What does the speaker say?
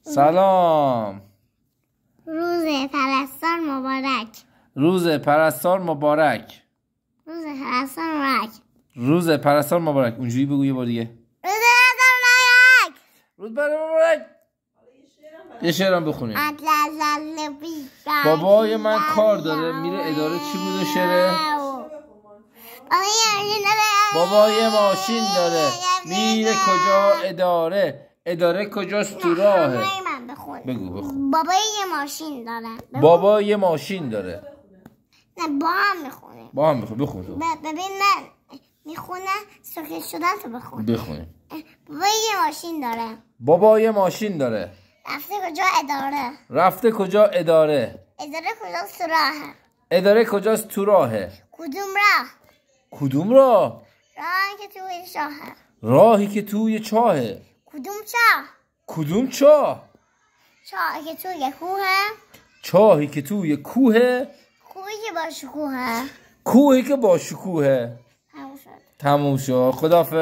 سلام. روز پرستار مبارک. روز پرستار مبارک. روز پرستار مبارک. روز پرستار مبارک. اونجوری بگو یه بار دیگه. روز پرستار مبارک. روز پرستار مبارک. یه شعرم بخونیم. بابای من کار داره میره اداره. چی بوده شعره؟ بابای ماشین داره میره کجا؟ اداره. اداره کجاست؟ تو راهه. بگو. بابای یه ماشین داره. بابا یه ماشین داره. نه با هم میخونه. با هم بخون تو. ببین من میخونه سکت شدن تو بخون. بخونیم. بابای یه ماشین داره. بابا یه ماشین داره. رفته کجا؟ اداره. رفته کجا؟ اداره. اداره کجاست؟ تو راهه. اداره کجاست؟ تو راهه. کدوم راه؟ کدوم راه؟ راهی که توی چاهه. راهی که توی چاهه. کدوم چاه؟ کدوم چاه؟ چاهی که توی کوهه. چاهی که توی کوهه. کوهی که با شکوهه. کوهی که با شکوهه. تموم شد. تموم شد. خداحافظ.